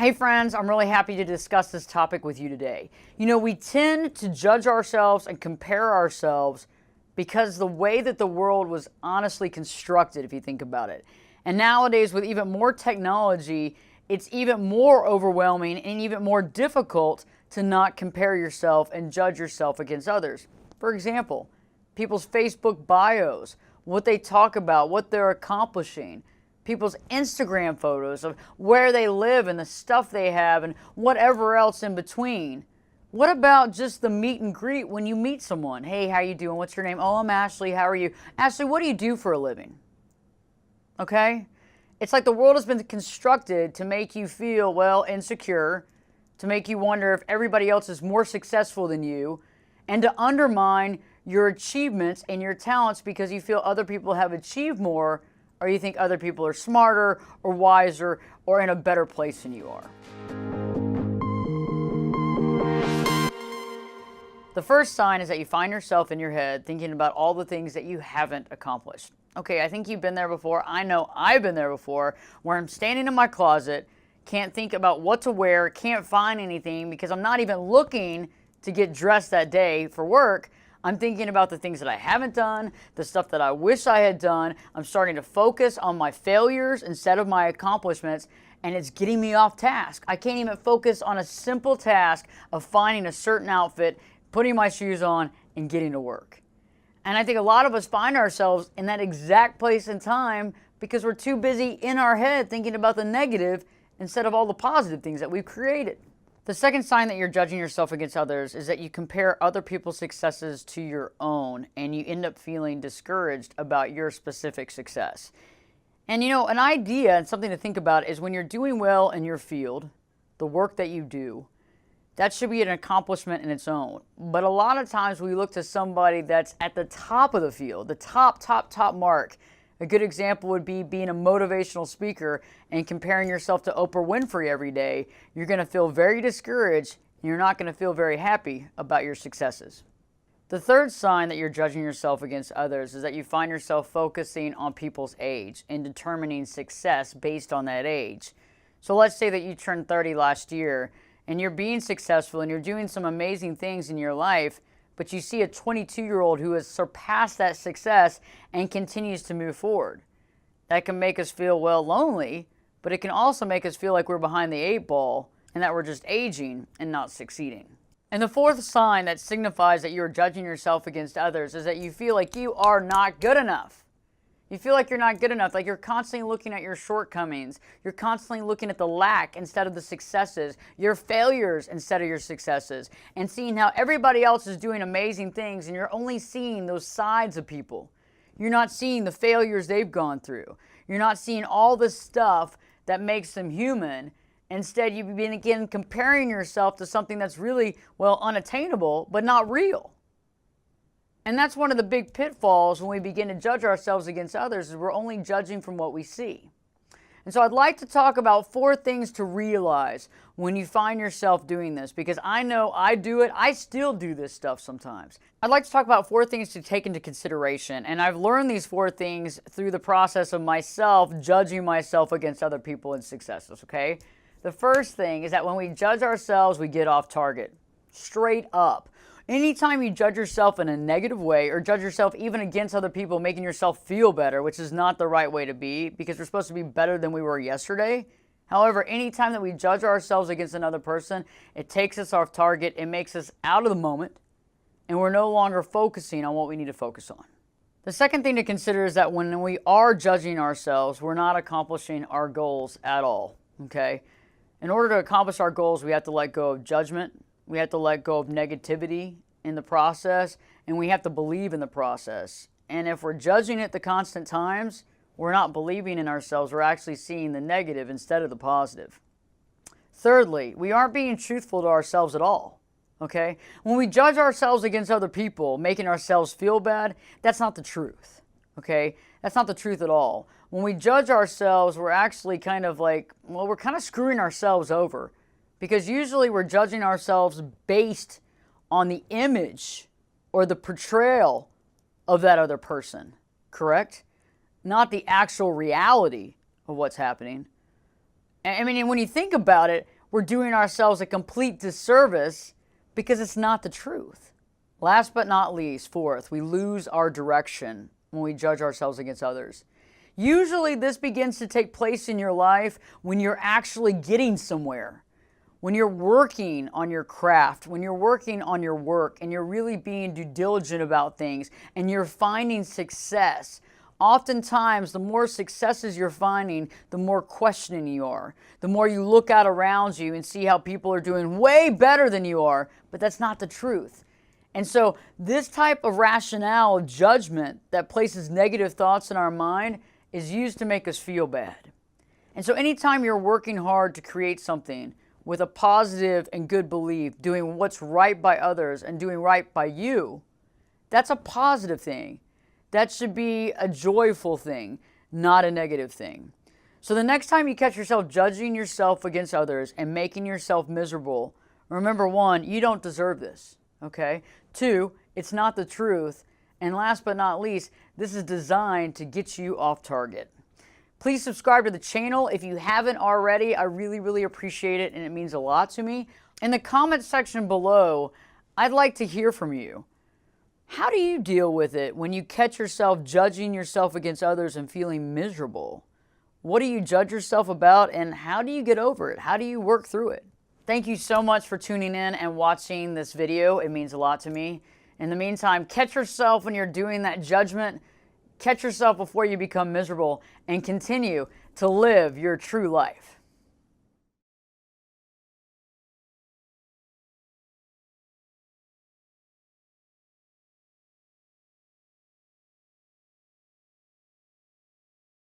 Hey friends, I'm really happy to discuss this topic with you today. We tend to judge ourselves and compare ourselves because the way that the world was honestly constructed, if you think about it. And nowadays, with even more technology, it's even more overwhelming and even more difficult to not compare yourself and judge yourself against others. For example, people's Facebook bios, what they talk about, what they're accomplishing, people's Instagram photos of where they live and the stuff they have and whatever else in between. What about just the meet and greet when you meet someone? Hey, how you doing? What's your name? Oh, I'm Ashley. How are you? Ashley, what do you do for a living? Okay? It's like the world has been constructed to make you feel, insecure, to make you wonder if everybody else is more successful than you, and to undermine your achievements and your talents because you feel other people have achieved more, or you think other people are smarter or wiser or in a better place than you are. The first sign is that you find yourself in your head thinking about all the things that you haven't accomplished. Okay, I think you've been there before. I know I've been there before, where I'm standing in my closet, can't think about what to wear, can't find anything because I'm not even looking to get dressed that day for work. I'm thinking about the things that I haven't done, the stuff that I wish I had done. I'm starting to focus on my failures instead of my accomplishments, and it's getting me off task. I can't even focus on a simple task of finding a certain outfit, putting my shoes on, and getting to work. And I think a lot of us find ourselves in that exact place and time because we're too busy in our head thinking about the negative instead of all the positive things that we've created. The second sign that you're judging yourself against others is that you compare other people's successes to your own, and you end up feeling discouraged about your specific success. And an idea and something to think about is when you're doing well in your field, the work that you do, that should be an accomplishment in its own. But a lot of times we look to somebody that's at the top of the field, the top mark. A good example would be being a motivational speaker and comparing yourself to Oprah Winfrey every day. You're going to feel very discouraged, and you're not going to feel very happy about your successes. The third sign that you're judging yourself against others is that you find yourself focusing on people's age and determining success based on that age. So let's say that you turned 30 last year, and you're being successful and you're doing some amazing things in your life, but you see a 22-year-old who has surpassed that success and continues to move forward. That can make us feel, lonely, but it can also make us feel like we're behind the 8 ball and that we're just aging and not succeeding. And the fourth sign that signifies that you're judging yourself against others is that you feel like you are not good enough. You feel like you're not good enough, like you're constantly looking at your shortcomings. You're constantly looking at the lack instead of the successes, your failures instead of your successes, and seeing how everybody else is doing amazing things, and you're only seeing those sides of people. You're not seeing the failures they've gone through. You're not seeing all the stuff that makes them human. Instead, you begin comparing yourself to something that's really, unattainable, but not real. And that's one of the big pitfalls when we begin to judge ourselves against others, is we're only judging from what we see. And so I'd like to talk about 4 things to realize when you find yourself doing this, because I know I do it. I still do this stuff sometimes. I'd like to talk about 4 things to take into consideration. And I've learned these 4 things through the process of myself judging myself against other people and successes, okay? The first thing is that when we judge ourselves, we get off target. Straight up. Anytime you judge yourself in a negative way or judge yourself even against other people, making yourself feel better, which is not the right way to be because we're supposed to be better than we were yesterday. However, anytime that we judge ourselves against another person, it takes us off target, it makes us out of the moment, and we're no longer focusing on what we need to focus on. The second thing to consider is that when we are judging ourselves, we're not accomplishing our goals at all, okay? In order to accomplish our goals, we have to let go of judgment. We have to let go of negativity in the process, and we have to believe in the process. And if we're judging it the constant times, we're not believing in ourselves. We're actually seeing the negative instead of the positive. Thirdly, we aren't being truthful to ourselves at all, okay? When we judge ourselves against other people, making ourselves feel bad, that's not the truth, okay? That's not the truth at all. When we judge ourselves, we're actually we're kind of screwing ourselves over. Because usually we're judging ourselves based on the image or the portrayal of that other person, correct? Not the actual reality of what's happening. I mean, and when you think about it, we're doing ourselves a complete disservice because it's not the truth. Last but not least, fourth, we lose our direction when we judge ourselves against others. Usually this begins to take place in your life when you're actually getting somewhere. When you're working on your craft, when you're working on your work, and you're really being due diligent about things, and you're finding success. Oftentimes, the more successes you're finding, the more questioning you are. The more you look out around you and see how people are doing way better than you are, but that's not the truth. And so this type of rationale of judgment that places negative thoughts in our mind is used to make us feel bad. And so anytime you're working hard to create something with a positive and good belief, doing what's right by others and doing right by you, that's a positive thing. That should be a joyful thing, not a negative thing. So the next time you catch yourself judging yourself against others and making yourself miserable, remember, one, you don't deserve this, okay? Two, it's not the truth. And last but not least, this is designed to get you off target. Please subscribe to the channel if you haven't already. I really appreciate it, and it means a lot to me. In the comment section below, I'd like to hear from you. How do you deal with it when you catch yourself judging yourself against others and feeling miserable? What do you judge yourself about, and how do you get over it? How do you work through it? Thank you so much for tuning in and watching this video. It means a lot to me. In the meantime, catch yourself when you're doing that judgment. Catch yourself before you become miserable, and continue to live your true life.